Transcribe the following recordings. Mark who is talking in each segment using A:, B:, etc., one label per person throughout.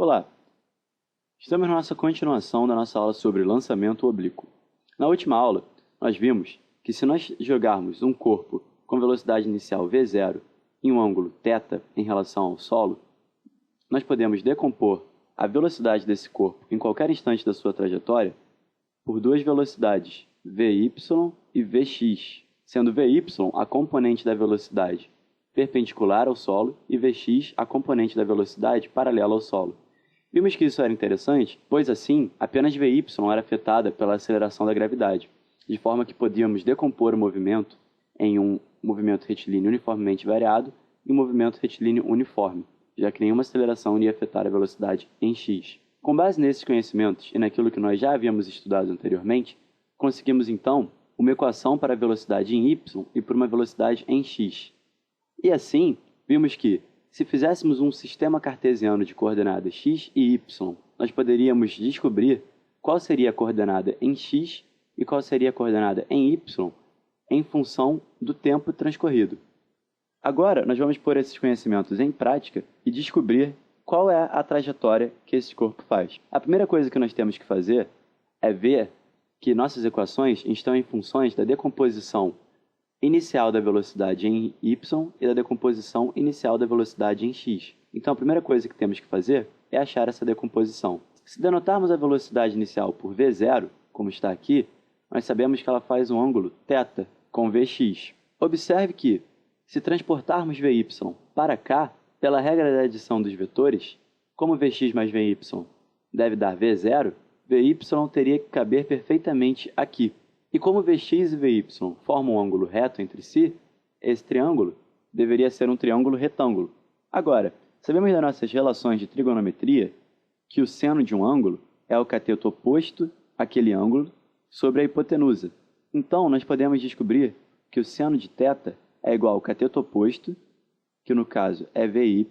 A: Olá! Estamos na nossa continuação da nossa aula sobre lançamento oblíquo. Na última aula, nós vimos que se nós jogarmos um corpo com velocidade inicial v0 em um ângulo θ em relação ao solo, nós podemos decompor a velocidade desse corpo em qualquer instante da sua trajetória por duas velocidades, vy e vx, sendo vy a componente da velocidade perpendicular ao solo e vx a componente da velocidade paralela ao solo. Vimos que isso era interessante, pois assim, apenas vy era afetada pela aceleração da gravidade, de forma que podíamos decompor o movimento em um movimento retilíneo uniformemente variado e um movimento retilíneo uniforme, já que nenhuma aceleração iria afetar a velocidade em x. Com base nesses conhecimentos e naquilo que nós já havíamos estudado anteriormente, conseguimos então uma equação para a velocidade em y e para uma velocidade em x. E assim, vimos que, se fizéssemos um sistema cartesiano de coordenadas x e y, nós poderíamos descobrir qual seria a coordenada em x e qual seria a coordenada em y em função do tempo transcorrido. Agora, nós vamos pôr esses conhecimentos em prática e descobrir qual é a trajetória que esse corpo faz. A primeira coisa que nós temos que fazer é ver que nossas equações estão em funções da decomposição inicial da velocidade em y e da decomposição inicial da velocidade em x. Então, a primeira coisa que temos que fazer é achar essa decomposição. Se denotarmos a velocidade inicial por v0, como está aqui, nós sabemos que ela faz um ângulo θ com vx. Observe que, se transportarmos vy para cá, pela regra da adição dos vetores, como vx mais vy deve dar v0, vy teria que caber perfeitamente aqui. E como Vx e Vy formam um ângulo reto entre si, esse triângulo deveria ser um triângulo retângulo. Agora, sabemos das nossas relações de trigonometria que o seno de um ângulo é o cateto oposto àquele ângulo sobre a hipotenusa. Então, nós podemos descobrir que o seno de θ é igual ao cateto oposto, que no caso é Vy,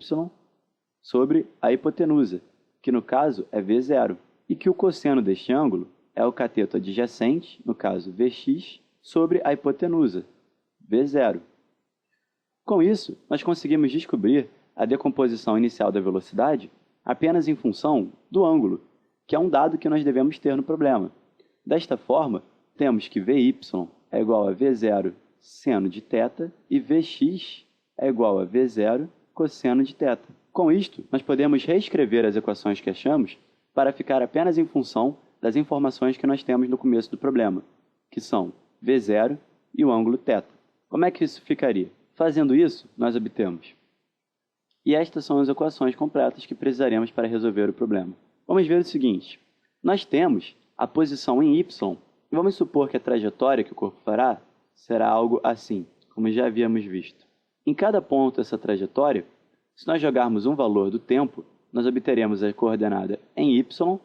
A: sobre a hipotenusa, que no caso é V0, e que o cosseno deste ângulo é o cateto adjacente, no caso Vx, sobre a hipotenusa, V0. Com isso, nós conseguimos descobrir a decomposição inicial da velocidade apenas em função do ângulo, que é um dado que nós devemos ter no problema. Desta forma, temos que Vy é igual a V0 seno de θ e Vx é igual a V0 cosseno de θ. Com isto, nós podemos reescrever as equações que achamos para ficar apenas em função das informações que nós temos no começo do problema, que são V0 e o ângulo θ. Como é que isso ficaria? Fazendo isso, nós obtemos. E estas são as equações completas que precisaremos para resolver o problema. Vamos ver o seguinte. Nós temos a posição em y, e vamos supor que a trajetória que o corpo fará será algo assim, como já havíamos visto. Em cada ponto dessa trajetória, se nós jogarmos um valor do tempo, nós obteremos a coordenada em y,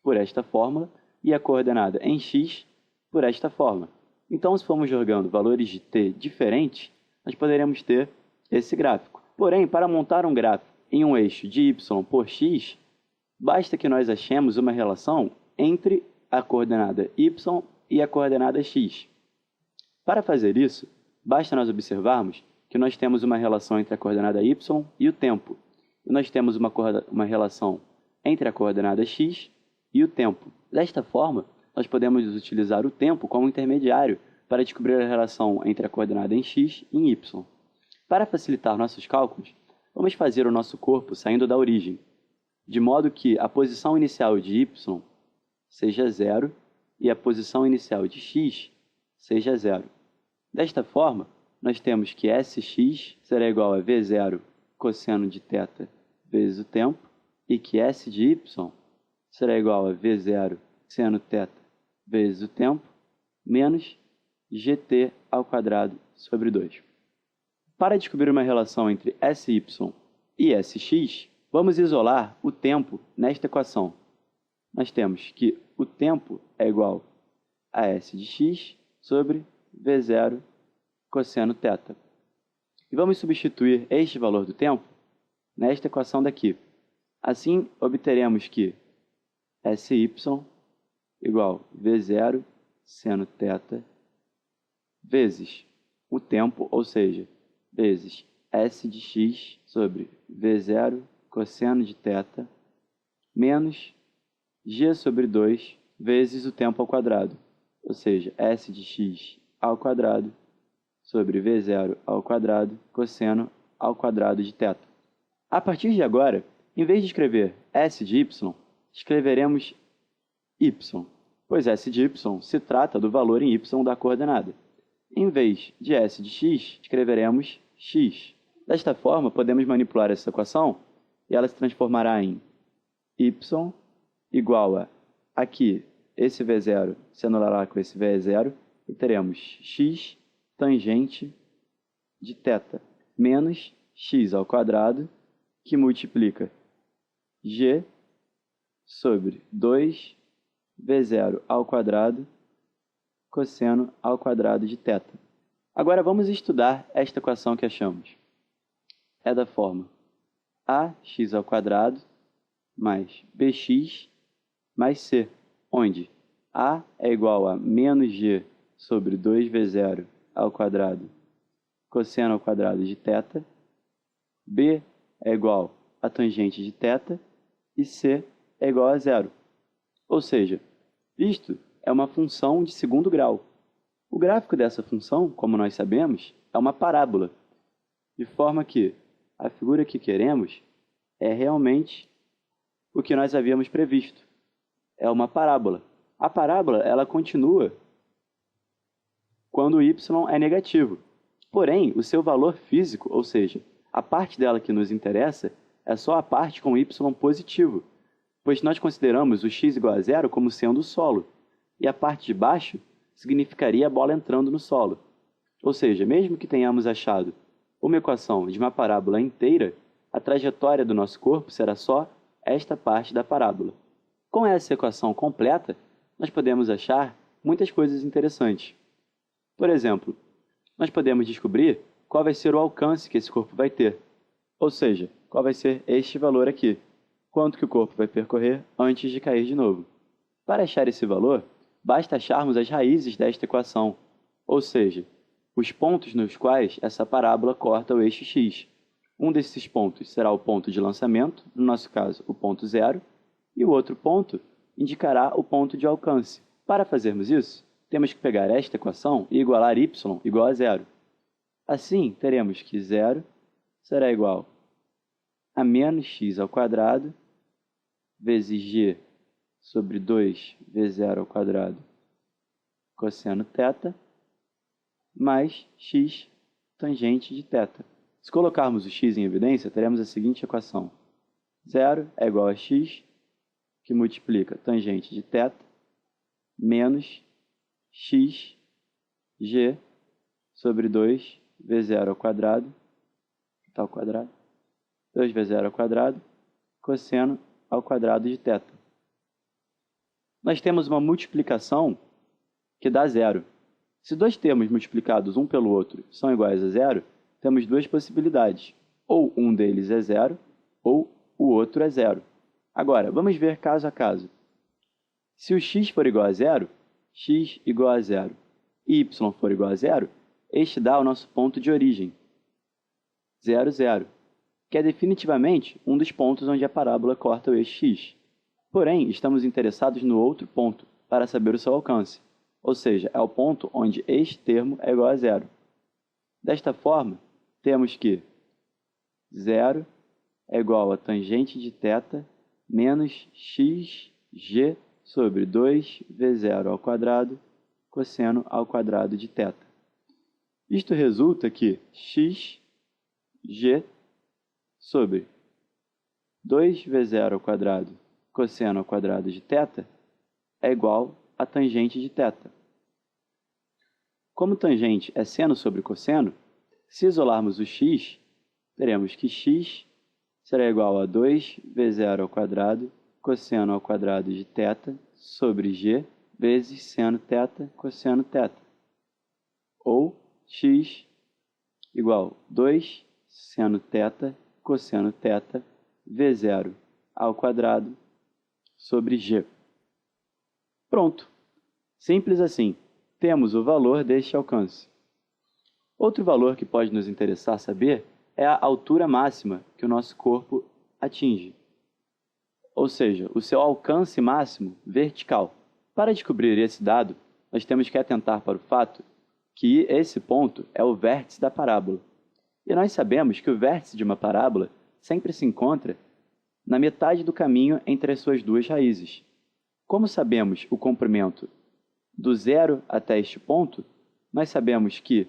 A: por esta fórmula, e a coordenada em x por esta fórmula. Então, se formos jogando valores de t diferentes, nós poderemos ter esse gráfico. Porém, para montar um gráfico em um eixo de y por x, basta que nós achemos uma relação entre a coordenada y e a coordenada x. Para fazer isso, basta nós observarmos que nós temos uma relação entre a coordenada y e o tempo. E nós temos uma relação entre a coordenada x e o tempo. Desta forma, nós podemos utilizar o tempo como intermediário para descobrir a relação entre a coordenada em x e em y. Para facilitar nossos cálculos, vamos fazer o nosso corpo saindo da origem, de modo que a posição inicial de y seja 0 e a posição inicial de x seja 0. Desta forma, nós temos que Sx será igual a V0 cosseno de θ vezes o tempo, e que S de y será igual a V0 seno θ vezes o tempo, menos gt ao quadrado sobre 2. Para descobrir uma relação entre Sy e Sx, vamos isolar o tempo nesta equação. Nós temos que o tempo é igual a S de x sobre V0 cosseno θ. E vamos substituir este valor do tempo nesta equação daqui. Assim, obteremos que Sy igual a V0 seno θ vezes o tempo, ou seja, vezes S de x sobre V0 cosseno de θ menos g sobre 2 vezes o tempo ao quadrado, ou seja, s de x ao quadrado sobre v0 ao quadrado cosseno ao quadrado de θ. A partir de agora, em vez de escrever s de y, escreveremos y, pois s de y se trata do valor em y da coordenada. Em vez de s de x, escreveremos x. Desta forma, podemos manipular essa equação e ela se transformará em y igual a, aqui, esse v0 se anulará com esse v0 e teremos x tangente de θ menos x ao quadrado, que multiplica g sobre 2 v0 ao quadrado cosseno ao quadrado de θ. Agora vamos estudar esta equação que achamos. É da forma ax ao quadrado mais bx mais c, onde a é igual a menos g sobre 2v0 ao quadrado cosseno ao quadrado de θ, b é igual a tangente de θ e c é igual a zero. Ou seja, isto é uma função de segundo grau. O gráfico dessa função, como nós sabemos, é uma parábola, de forma que a figura que queremos é realmente o que nós havíamos previsto. É uma parábola. A parábola ela continua quando y é negativo. Porém, o seu valor físico, ou seja, a parte dela que nos interessa, é só a parte com y positivo, pois nós consideramos o x igual a zero como sendo o solo, e a parte de baixo significaria a bola entrando no solo. Ou seja, mesmo que tenhamos achado uma equação de uma parábola inteira, a trajetória do nosso corpo será só esta parte da parábola. Com essa equação completa, nós podemos achar muitas coisas interessantes. Por exemplo, nós podemos descobrir qual vai ser o alcance que esse corpo vai ter, ou seja, qual vai ser este valor aqui, quanto que o corpo vai percorrer antes de cair de novo. Para achar esse valor, basta acharmos as raízes desta equação, ou seja, os pontos nos quais essa parábola corta o eixo x. Um desses pontos será o ponto de lançamento, no nosso caso, o ponto zero, e o outro ponto indicará o ponto de alcance. Para fazermos isso, temos que pegar esta equação e igualar y igual a zero. Assim, teremos que zero será igual a menos x ao quadrado vezes g sobre 2v0 ao quadrado cosseno θ mais x tangente de θ. Se colocarmos o x em evidência, teremos a seguinte equação. 0 é igual a x, que multiplica tangente de θ, menos x g sobre 2v0 ao quadrado, 2v0 ao quadrado, cosseno ao quadrado de θ. Nós temos uma multiplicação que dá zero. Se dois termos multiplicados um pelo outro são iguais a zero, temos duas possibilidades. Ou um deles é zero, ou o outro é zero. Agora, vamos ver caso a caso. Se o x for igual a zero, x igual a zero, e y for igual a zero, este dá o nosso ponto de origem, 0, 0, que é definitivamente um dos pontos onde a parábola corta o eixo x. Porém, estamos interessados no outro ponto, para saber o seu alcance, ou seja, é o ponto onde este termo é igual a zero. Desta forma, temos que 0 é igual a tangente de θ menos xg sobre 2v0 ao quadrado cosseno ao quadrado de θ. Isto resulta que xg sobre 2v0 ao quadrado cosseno ao quadrado de θ é igual a tangente de θ. Como tangente é seno sobre cosseno, se isolarmos o x, teremos que x será igual a 2v0 ao quadrado cosseno ao quadrado de θ sobre g vezes seno θ cosseno θ. Ou x igual a 2 seno θ cosseno θ v0 ao quadrado sobre g. Pronto. Simples assim. Temos o valor deste alcance. Outro valor que pode nos interessar saber é a altura máxima que o nosso corpo atinge, ou seja, o seu alcance máximo vertical. Para descobrir esse dado, nós temos que atentar para o fato que esse ponto é o vértice da parábola. E nós sabemos que o vértice de uma parábola sempre se encontra na metade do caminho entre as suas duas raízes. Como sabemos o comprimento do zero até este ponto, nós sabemos que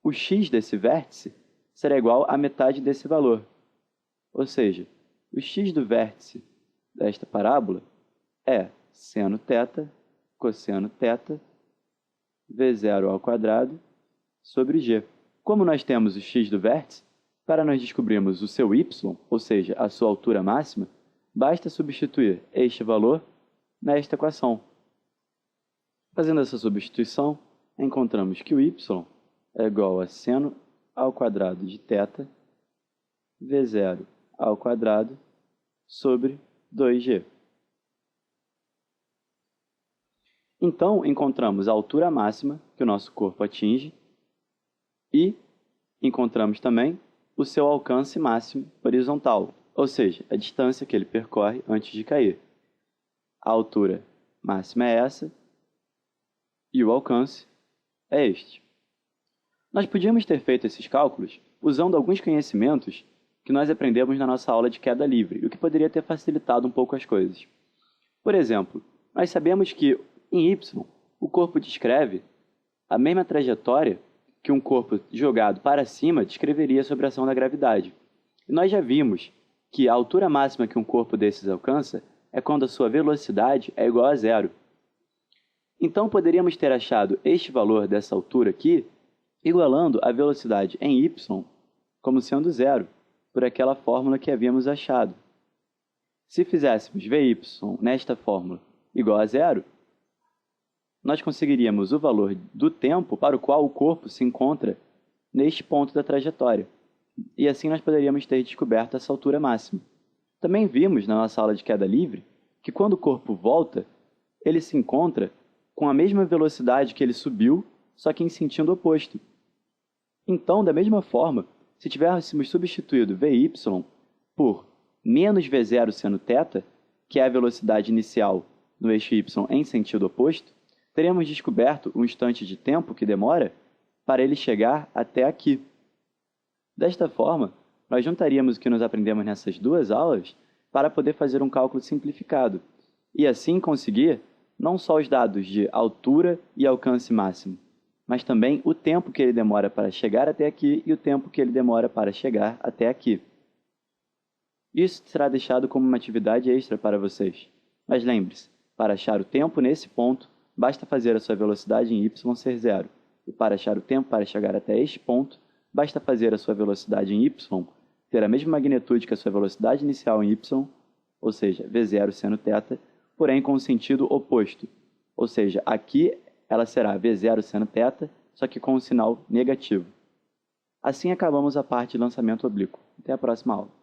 A: o x desse vértice será igual à metade desse valor. Ou seja, o x do vértice desta parábola é seno θ, cosseno θ, v0 ao quadrado sobre g. Como nós temos o x do vértice, para nós descobrirmos o seu y, ou seja, a sua altura máxima, basta substituir este valor nesta equação. Fazendo essa substituição, encontramos que o y é igual a seno ao quadrado de θ, v0 ao quadrado sobre 2g. Então, encontramos a altura máxima que o nosso corpo atinge e encontramos também o seu alcance máximo horizontal, ou seja, a distância que ele percorre antes de cair. A altura máxima é essa e o alcance é este. Nós podíamos ter feito esses cálculos usando alguns conhecimentos que nós aprendemos na nossa aula de queda livre, o que poderia ter facilitado um pouco as coisas. Por exemplo, nós sabemos que em y, o corpo descreve a mesma trajetória que um corpo jogado para cima descreveria sobre a ação da gravidade. E nós já vimos que a altura máxima que um corpo desses alcança é quando a sua velocidade é igual a zero. Então, poderíamos ter achado este valor dessa altura aqui, igualando a velocidade em y como sendo zero, por aquela fórmula que havíamos achado. Se fizéssemos Vy nesta fórmula igual a zero, nós conseguiríamos o valor do tempo para o qual o corpo se encontra neste ponto da trajetória. E assim nós poderíamos ter descoberto essa altura máxima. Também vimos na nossa aula de queda livre que quando o corpo volta, ele se encontra com a mesma velocidade que ele subiu, só que em sentido oposto. Então, da mesma forma, se tivéssemos substituído Vy por menos V0 seno θ, que é a velocidade inicial no eixo y em sentido oposto, teríamos descoberto o instante de tempo que demora para ele chegar até aqui. Desta forma, nós juntaríamos o que nós aprendemos nessas duas aulas para poder fazer um cálculo simplificado, e assim conseguir não só os dados de altura e alcance máximo, mas também o tempo que ele demora para chegar até aqui e o tempo que ele demora para chegar até aqui. Isso será deixado como uma atividade extra para vocês. Mas lembre-se, para achar o tempo nesse ponto, basta fazer a sua velocidade em y ser zero. E para achar o tempo para chegar até este ponto, basta fazer a sua velocidade em y ter a mesma magnitude que a sua velocidade inicial em y, ou seja, v0 seno θ, porém com o sentido oposto. Ou seja, aqui ela será v0 seno θ, só que com o sinal negativo. Assim acabamos a parte de lançamento oblíquo. Até a próxima aula.